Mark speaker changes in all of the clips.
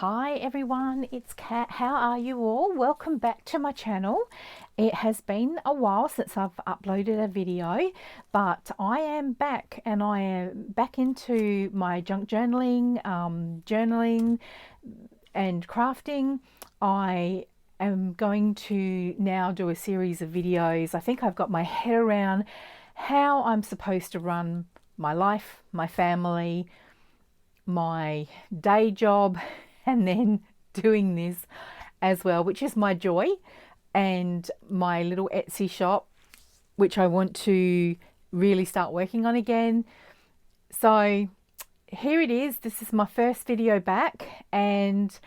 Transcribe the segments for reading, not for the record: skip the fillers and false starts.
Speaker 1: Hi everyone, it's Kat. How are you all? Welcome back to my channel. It has been a while since I've uploaded a video, but I am back and I am back into my junk journaling, journaling and crafting. I am going to now do a series of videos. I think I've got my head around how I'm supposed to run my life, my family, my day job, and then doing this as well, which is my joy, and my little Etsy shop, which I want to really start working on again. So here it is. This is my first video back, and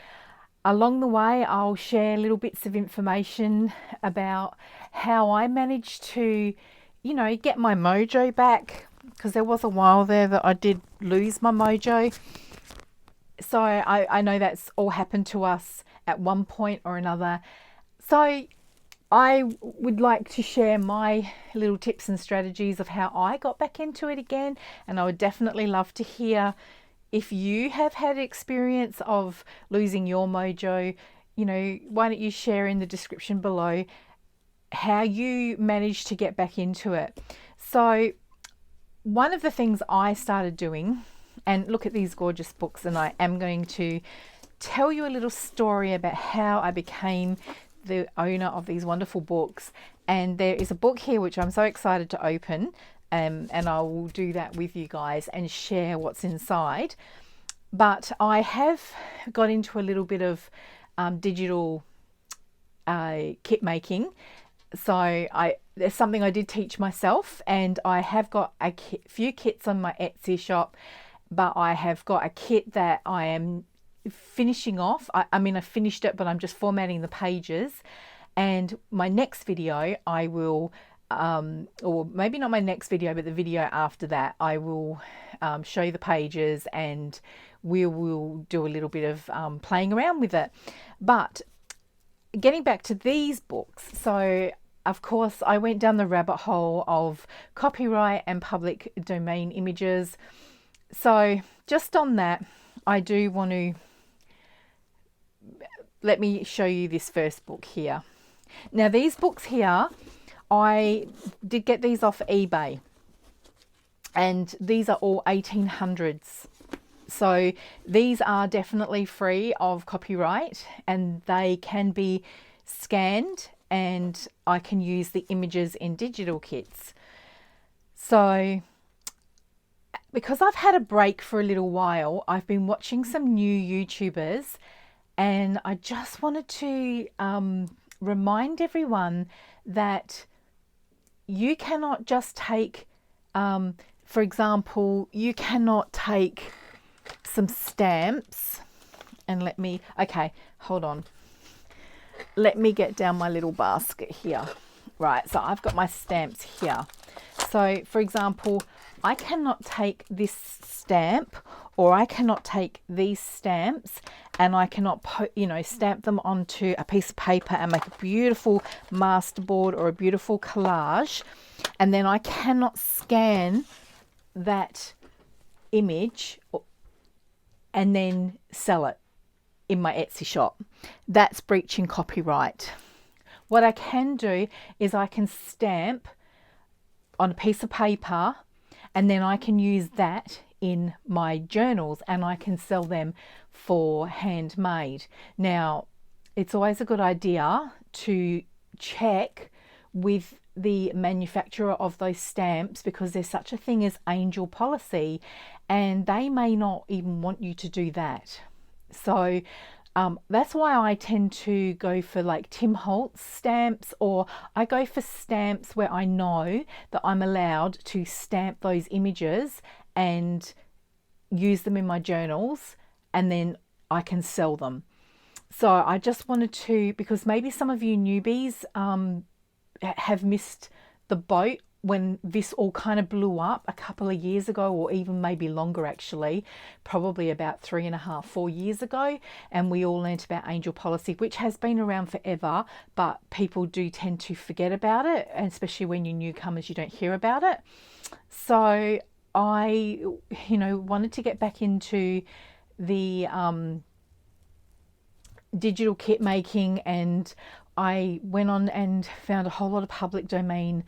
Speaker 1: along the way I'll share little bits of information about how I managed to, get my mojo back, because there was a while there that I did lose my mojo. So I know that's all happened to us at one point or another. So I would like to share my little tips and strategies of how I got back into it again. And I would definitely love to hear if you have had experience of losing your mojo. Why don't you share in the description below how you managed to get back into it. So one of the things I started doing, and look at these gorgeous books, and I am going to tell you a little story about how I became the owner of these wonderful books. And there is a book here which I'm so excited to open, and I will do that with you guys and share what's inside. But I have got into a little bit of digital kit making. So there's something I did teach myself, and I have got a few kits on my Etsy shop. But I have got a kit that I am finishing off. I mean, I finished it, but I'm just formatting the pages. And my next video, I will, or maybe not my next video, but the video after that, I will show the pages, and we will do a little bit of playing around with it. But getting back to these books, so of course I went down the rabbit hole of copyright and public domain images. So just on that, I do want to, let me show you this first book here. Now these books here, I did get these off eBay, and these are all 1800s. So these are definitely free of copyright, and they can be scanned, and I can use the images in digital kits. So because I've had a break for a little while, I've been watching some new YouTubers, and I just wanted to remind everyone that you cannot just take, for example, you cannot take some stamps and okay, hold on. Let me get down my little basket here. Right, so I've got my stamps here. So for example, I cannot take this stamp, or I cannot take these stamps, and I cannot stamp them onto a piece of paper and make a beautiful masterboard or a beautiful collage, and then I cannot scan that image and then sell it in my Etsy shop. That's breaching copyright. What I can do is I can stamp on a piece of paper, and then I can use that in my journals, and I can sell them for handmade. Now, it's always a good idea to check with the manufacturer of those stamps, because there's such a thing as angel policy, and they may not even want you to do that. So that's why I tend to go for like Tim Holtz stamps, or I go for stamps where I know that I'm allowed to stamp those images and use them in my journals, and then I can sell them. So I just wanted to, because maybe some of you newbies have missed the boat when this all kind of blew up a couple of years ago, or even maybe longer actually, probably about 3.5, 4 years ago. And we all learnt about angel policy, which has been around forever, but people do tend to forget about it, and especially when you're newcomers, you don't hear about it. So I, wanted to get back into the digital kit making, and I went on and found a whole lot of public domain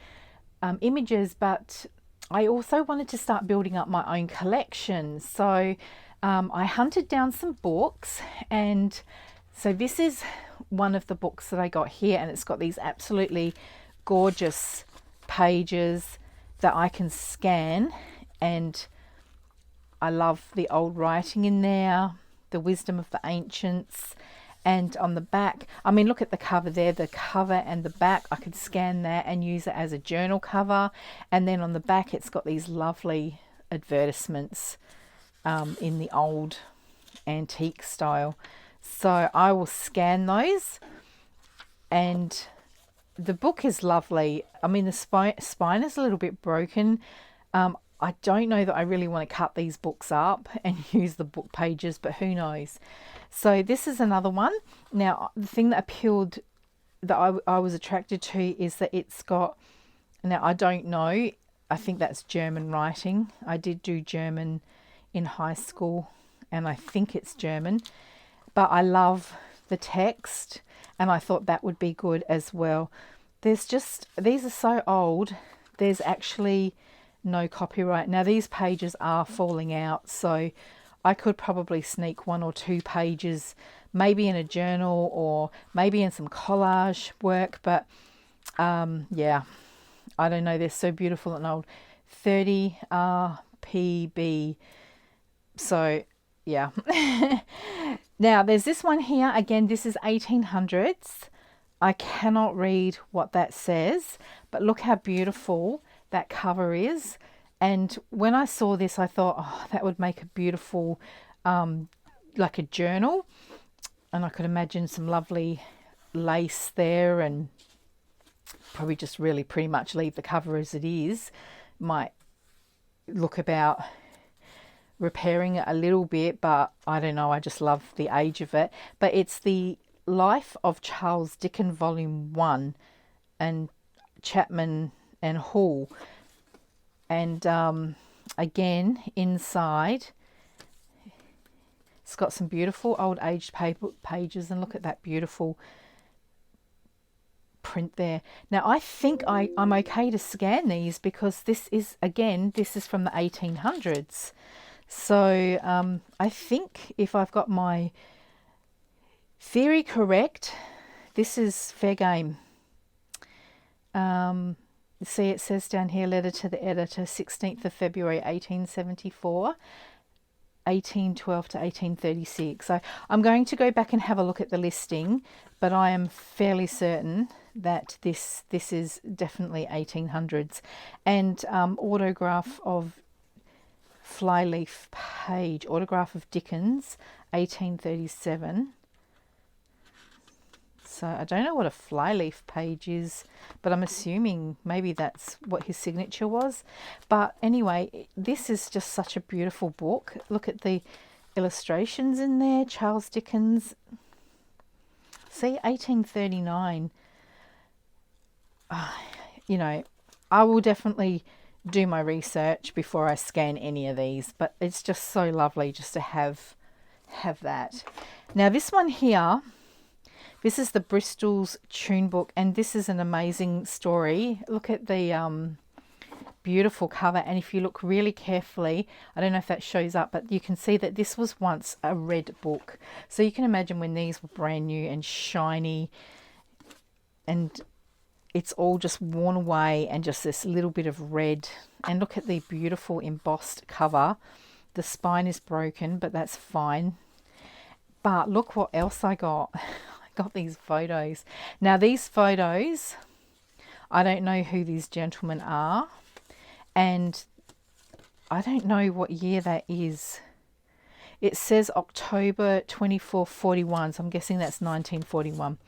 Speaker 1: images, but I also wanted to start building up my own collection. So I hunted down some books, and so this is one of the books that I got here, and it's got these absolutely gorgeous pages that I can scan, and I love the old writing in there, the wisdom of the ancients. And on the back, I mean, look at the cover there, the cover and the back, I could scan that and use it as a journal cover. And then on the back, it's got these lovely advertisements in the old antique style. So I will scan those, and the book is lovely. I mean, the spine is a little bit broken. I don't know that I really want to cut these books up and use the book pages, but who knows. So this is another one. Now, the thing that appealed, that I was attracted to, is that it's got, now I don't know, I think that's German writing. I did do German in high school, and I think it's German, but I love the text, and I thought that would be good as well. There's just, these are so old, there's actually no copyright. Now these pages are falling out, so I could probably sneak 1 or 2 pages, maybe in a journal or maybe in some collage work, but yeah, I don't know, they're so beautiful and old. 30 RPB, so yeah. Now there's this one here, again, this is 1800s. I cannot read what that says, but look how beautiful that cover is. And when I saw this, I thought, oh, that would make a beautiful, like a journal. And I could imagine some lovely lace there, and probably just really pretty much leave the cover as it is. Might look about repairing it a little bit, but I don't know, I just love the age of it. But it's the Life of Charles Dickens, Volume 1, and Chapman and Hall. And again, inside, it's got some beautiful old aged paper pages, and look at that beautiful print there. Now I think I'm okay to scan these, because this is, again, this is from the 1800s. So I think if I've got my theory correct, this is fair game. See, it says down here, letter to the editor, 16th of February 1874, 1812 to 1836. So I'm going to go back and have a look at the listing, but I am fairly certain that this is definitely 1800s. And autograph of Flyleaf page, autograph of Dickens, 1837. So I don't know what a flyleaf page is, but I'm assuming maybe that's what his signature was. But anyway, this is just such a beautiful book. Look at the illustrations in there. Charles Dickens. See, 1839. You know, I will definitely do my research before I scan any of these, but it's just so lovely just to have that. Now this one here, this is the Bristol's Tune Book, and this is an amazing story. Look at the beautiful cover, and if you look really carefully, I don't know if that shows up, but you can see that this was once a red book. So you can imagine when these were brand new and shiny, and it's all just worn away and just this little bit of red. And look at the beautiful embossed cover. The spine is broken, but that's fine. But look what else I got. Got these photos. Now these photos, I don't know who these gentlemen are, and I don't know what year that is. It says October 2441, so I'm guessing that's 1941.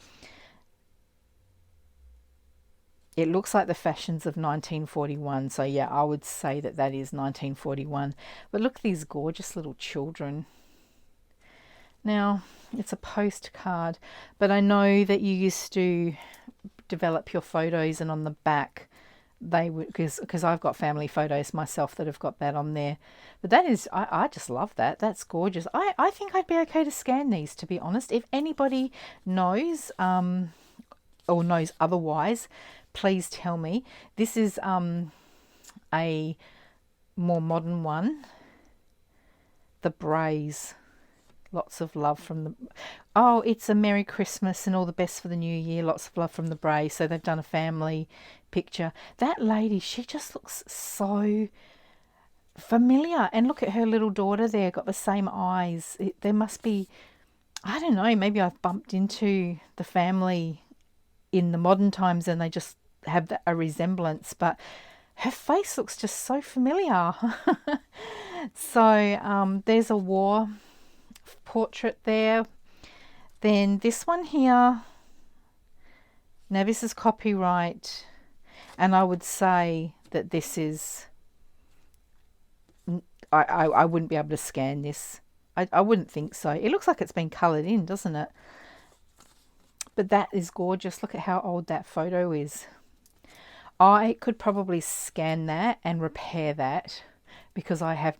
Speaker 1: It looks like the fashions of 1941, so yeah, I would say that that is 1941. But look at these gorgeous little children. Now, it's a postcard, but I know that you used to develop your photos, and on the back they would, because I've got family photos myself that have got that on there. But that is, I just love that. That's gorgeous. I think I'd be okay to scan these, to be honest. If anybody knows or knows otherwise, please tell me. This is a more modern one, the Brays. Lots of love from the... Oh, it's a Merry Christmas and all the best for the new year. Lots of love from the Brays. So they've done a family picture. That lady, she just looks so familiar. And look at her little daughter there, got the same eyes. There must be, I don't know, maybe I've bumped into the family in the modern times and they just have a resemblance. But her face looks just so familiar. So there's a war portrait there. Then this one here, now this is copyright, and I would say that this is, I wouldn't be able to scan this. I wouldn't think so. It looks like it's been coloured in, doesn't it? But that is gorgeous. Look at how old that photo is. I could probably scan that and repair that, because I have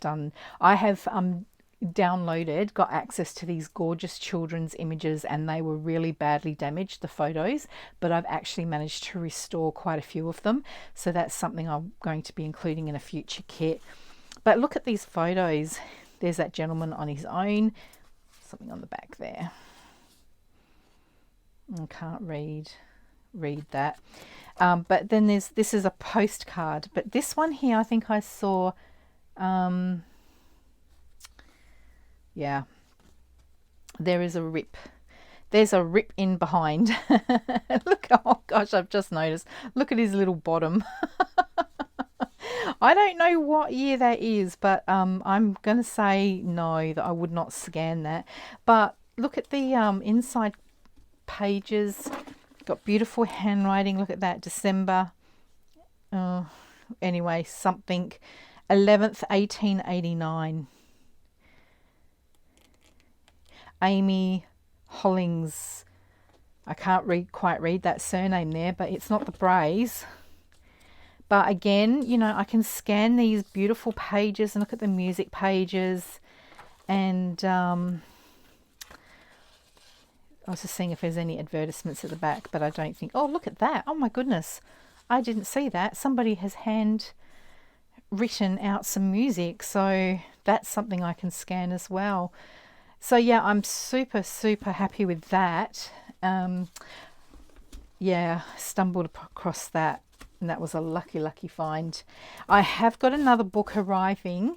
Speaker 1: downloaded, got access to these gorgeous children's images, and they were really badly damaged, the photos, but I've actually managed to restore quite a few of them. So that's something I'm going to be including in a future kit. But look at these photos. There's that gentleman on his own, something on the back there. I can't read that. But then this is a postcard, but this one here, I think I saw, yeah, there is a rip. There's a rip in behind. Look, oh gosh, I've just noticed. Look at his little bottom. I don't know what year that is, but I'm going to say no, that I would not scan that. But look at the inside pages. Got beautiful handwriting. Look at that, December. Anyway, something 11th, 1889. Amy Hollings. I can't quite read that surname there, but it's not the Brays. But again, you know, I can scan these beautiful pages and look at the music pages. And I was just seeing if there's any advertisements at the back, but I don't think. Oh, look at that. Oh my goodness. I didn't see that. Somebody has hand written out some music. So that's something I can scan as well. So yeah, I'm super, super happy with that. Yeah, stumbled across that, and that was a lucky find. I have got another book arriving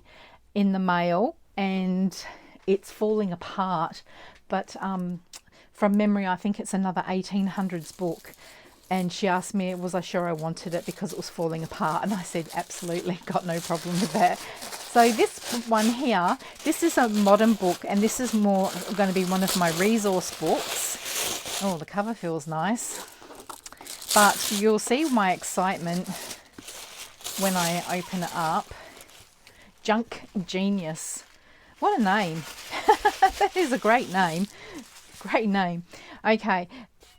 Speaker 1: in the mail, and it's falling apart. But from memory, I think it's another 1800s book. And she asked me, was I sure I wanted it because it was falling apart? And I said, absolutely, got no problem with that. So this one here, this is a modern book, and this is more going to be one of my resource books. Oh, the cover feels nice. But you'll see my excitement when I open it up. Junk Genius. What a name. That is a great name. Great name. Okay.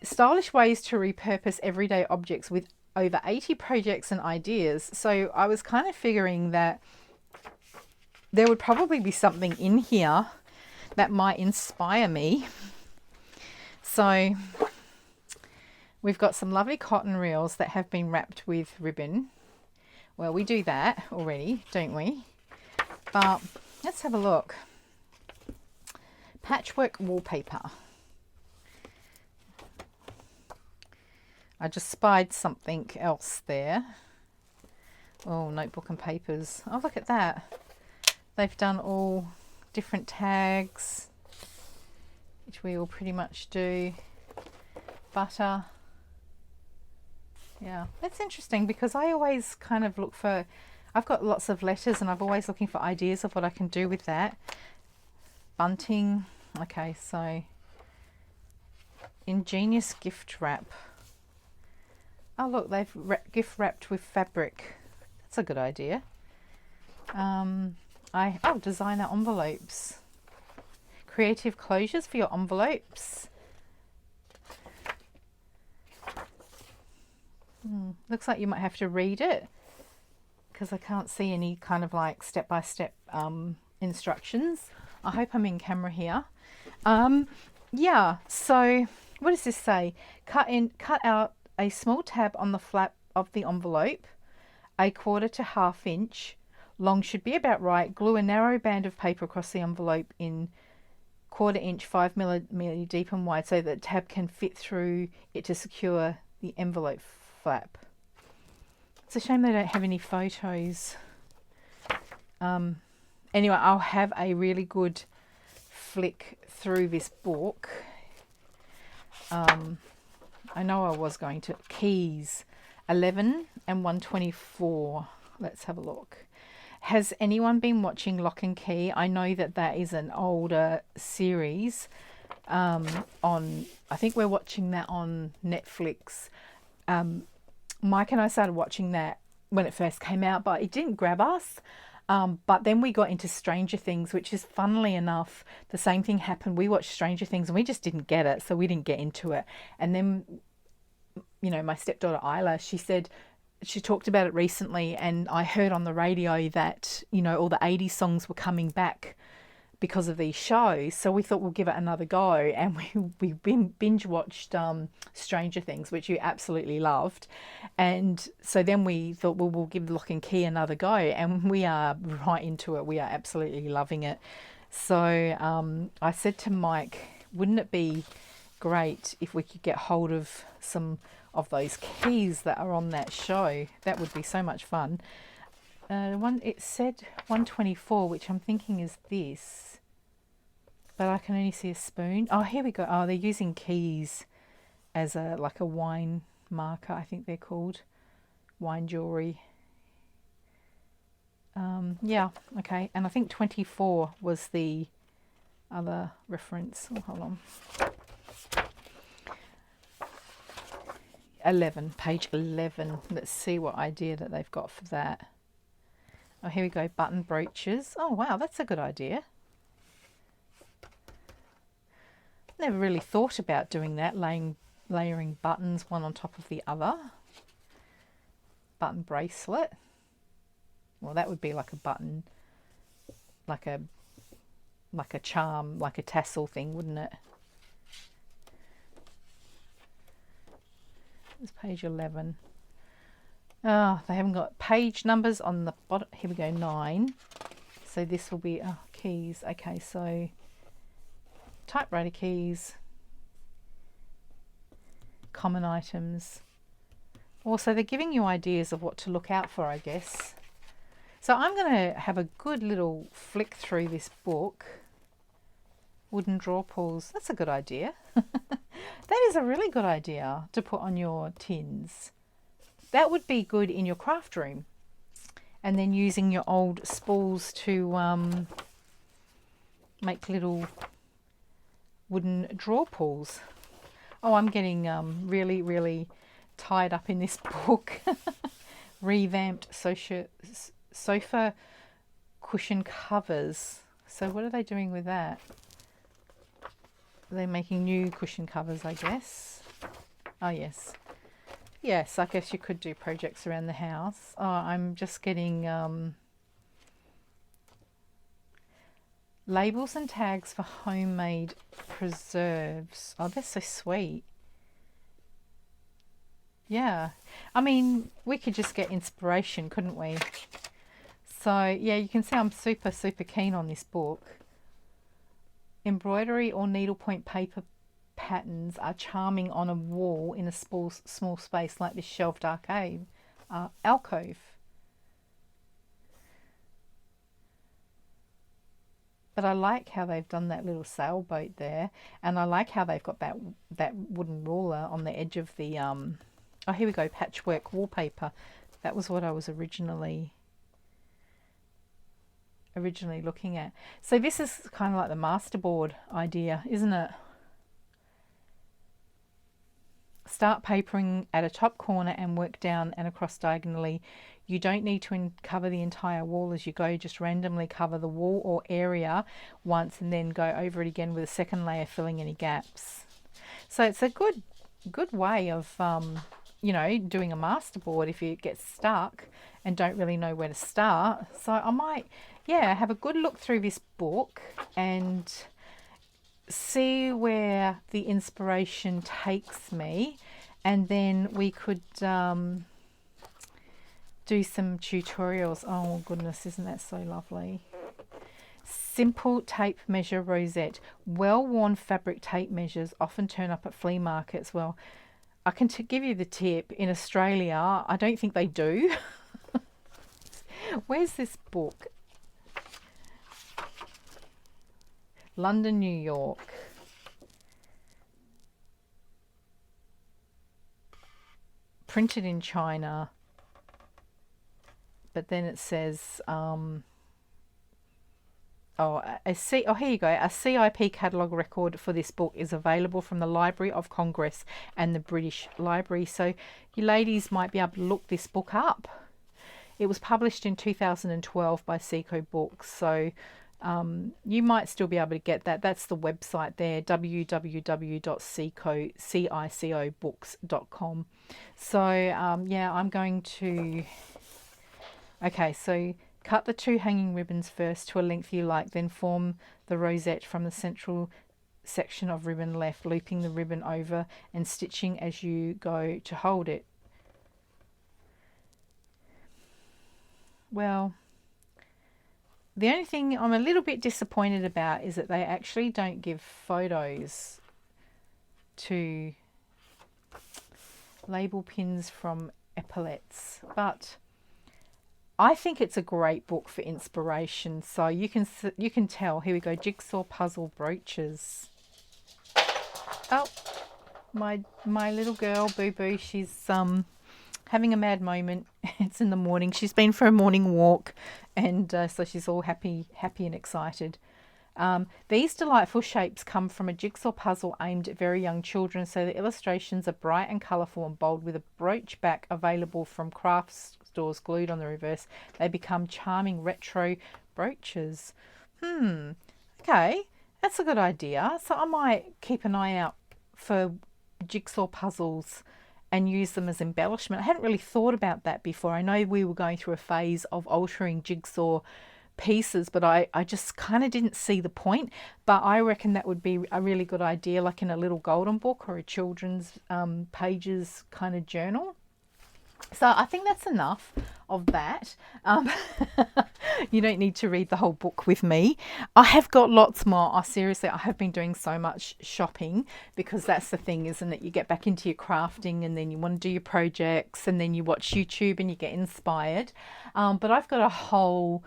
Speaker 1: Stylish ways to repurpose everyday objects with over 80 projects and ideas. So I was kind of figuring that there would probably be something in here that might inspire me. So we've got some lovely cotton reels that have been wrapped with ribbon. Well, we do that already, don't we? But let's have a look. Patchwork wallpaper. I just spied something else there. Oh, notebook and papers. Oh, look at that. They've done all different tags, which we all pretty much do. Butter. Yeah, that's interesting because I always kind of look for, I've got lots of letters and I'm always looking for ideas of what I can do with that. Bunting. Okay, so ingenious gift wrap. Oh look, they've gift wrapped with fabric. That's a good idea. Designer envelopes. Creative closures for your envelopes. Looks like you might have to read it because I can't see any kind of like step-by-step instructions. I hope I'm in camera here. Yeah, so what does this say? Cut out a small tab on the flap of the envelope, 1/4 to 1/2 inch. Long should be about right. Glue a narrow band of paper across the envelope in 1/4 inch, 5 millimeter deep and wide, so that the tab can fit through it to secure the envelope flap. It's a shame they don't have any photos. Anyway, I'll have a really good flick through this book. I know I was going to. Keys 11 and 124. Let's have a look. Has anyone been watching Lock and Key? I know that that is an older series. I think we're watching that on Netflix. Mike and I started watching that when it first came out, but it didn't grab us. But then we got into Stranger Things, which is, funnily enough, the same thing happened. We watched Stranger Things and we just didn't get it, so we didn't get into it. And then, you know, my stepdaughter Isla, she talked about it recently, and I heard on the radio that, you know, all the 80s songs were coming back because of these shows. So we thought we'll give it another go, and we binge watched Stranger Things, which you absolutely loved. And so then we thought, well, we'll give Lock and Key another go, and we are right into it. We are absolutely loving it. So I said to Mike, wouldn't it be great if we could get hold of some of those keys that are on that show? That would be so much fun. It said 124, which I'm thinking is this, but I can only see a spoon. Oh, here we go. Oh, they're using keys as a like a wine marker. I think they're called wine jewelry. Yeah, okay. And I think 24 was the other reference. Oh, hold on. 11, page 11. Let's see what idea that they've got for that. Oh, here we go. Button brooches. Oh, wow, that's a good idea. Never really thought about doing that, layering buttons one on top of the other. Button bracelet. Well, that would be like a button, like a charm, like a tassel thing, wouldn't it? It's page 11. Oh, they haven't got page numbers on the bottom. Here we go, 9. So this will be keys. Okay, so typewriter keys, common items. Also, they're giving you ideas of what to look out for, I guess. So I'm going to have a good little flick through this book. Wooden drawer pulls. That's a good idea. That is a really good idea to put on your tins. That would be good in your craft room. And then using your old spools to make little wooden drawer pulls. Oh, I'm getting really, really tied up in this book. Revamped sofa cushion covers. So what are they doing with that? They're making new cushion covers, I guess. Oh, yes. Yes, I guess you could do projects around the house. Oh, I'm just getting labels and tags for homemade preserves. Oh, they're so sweet. Yeah. I mean, we could just get inspiration, couldn't we? So, yeah, you can see I'm super, super keen on this book. Embroidery or needlepoint paper patterns are charming on a wall in a small space like this shelved alcove. But I like how they've done that little sailboat there, and I like how they've got that wooden ruler on the edge of the oh, here we go, patchwork wallpaper. That was what I was originally looking at. So this is kind of like the masterboard idea, isn't it? Start papering at a top corner and work down and across diagonally. You don't need to cover the entire wall as you go. Just randomly cover the wall or area once and then go over it again with a second layer, filling any gaps. So it's a good way of you know, doing a masterboard if you get stuck and don't really know where to start. So I might, yeah, have a good look through this book and see where the inspiration takes me, and then we could do some tutorials. Oh goodness, isn't that so lovely? Simple tape measure rosette. Well-worn fabric tape measures often turn up at flea markets. Well, I can give you the tip. In Australia, I don't think they do. Where's this book? London, New York. Printed in China. But then it says, here you go. A CIP catalogue record for this book is available from the Library of Congress and the British Library. So you ladies might be able to look this book up. It was published in 2012 by Seco Books. So you might still be able to get that. That's the website there, www.cicobooks.com. So yeah, I'm going to... Okay, so cut the 2 hanging ribbons first to a length you like, then form the rosette from the central section of ribbon left, looping the ribbon over and stitching as you go to hold it. Well, the only thing I'm a little bit disappointed about is that they actually don't give photos to label pins from epaulettes, but I think it's a great book for inspiration. So you can tell. Here we go. Jigsaw puzzle brooches. Oh, my little girl Boo Boo. She's having a mad moment. It's in the morning. She's been for a morning walk, and so she's all happy and excited. These delightful shapes come from a jigsaw puzzle aimed at very young children. So the illustrations are bright and colourful and bold, with a brooch back available from crafts stores glued on the reverse. They become charming retro brooches. Okay, that's a good idea. So I might keep an eye out for jigsaw puzzles and use them as embellishment. I hadn't really thought about that before. I know we were going through a phase of altering jigsaw pieces, but I just kind of didn't see the point. But I reckon that would be a really good idea, like in a little golden book or a children's pages kind of journal. So I think that's enough of that. You don't need to read the whole book with me. I have got lots more. Seriously, I have been doing so much shopping, because that's the thing, isn't it? You get back into your crafting, and then you want to do your projects, and then you watch YouTube and you get inspired. But I've got a whole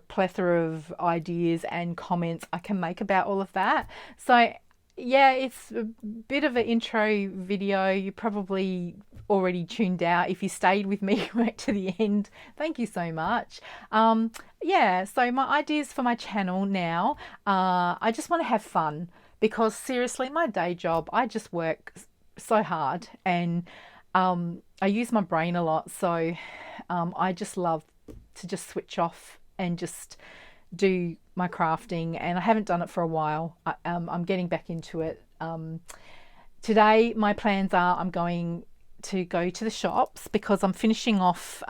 Speaker 1: plethora of ideas and comments I can make about all of that. So yeah, it's a bit of an intro video. You probably already tuned out. If you stayed with me right to the end, thank you so much. Yeah, so my ideas for my channel now, I just want to have fun, because seriously, my day job, I just work so hard, and I use my brain a lot. So I just love to just switch off and just do my crafting, and I haven't done it for a while. I'm getting back into it. Today my plans are I'm going to go to the shops, because I'm finishing off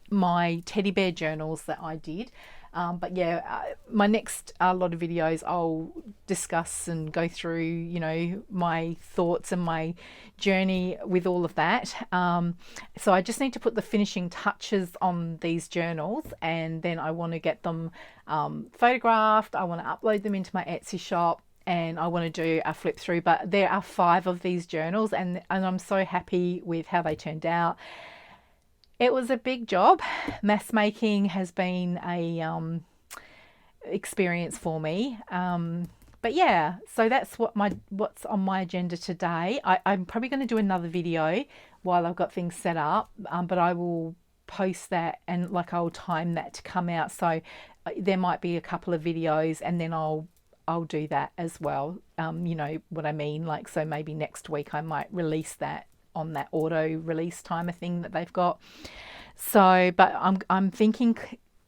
Speaker 1: my teddy bear journals that I did. But yeah, my next lot of videos I'll discuss and go through, you know, my thoughts and my journey with all of that. So I just need to put the finishing touches on these journals, and then I want to get them photographed. I want to upload them into my Etsy shop, and I want to do a flip through. But there are 5 of these journals, and I'm so happy with how they turned out. It was a big job. Mass making has been a experience for me. But yeah, so that's what's on my agenda today. I'm probably going to do another video while I've got things set up, but I will post that, and like I'll time that to come out. So there might be a couple of videos, and then I'll do that as well. You know what I mean? Like, so maybe next week I might release that on that auto release timer thing that they've got. So, but I'm thinking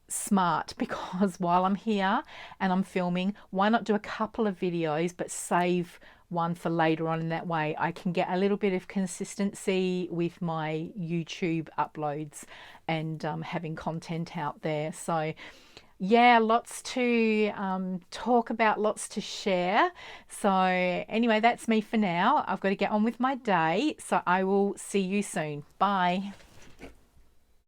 Speaker 1: smart, because while I'm here and I'm filming, why not do a couple of videos but save one for later on, and that way I can get a little bit of consistency with my YouTube uploads and having content out there. So yeah, lots to talk about, lots to share. So anyway, that's me for now. I've got to get on with my day, so I will see you soon. Bye.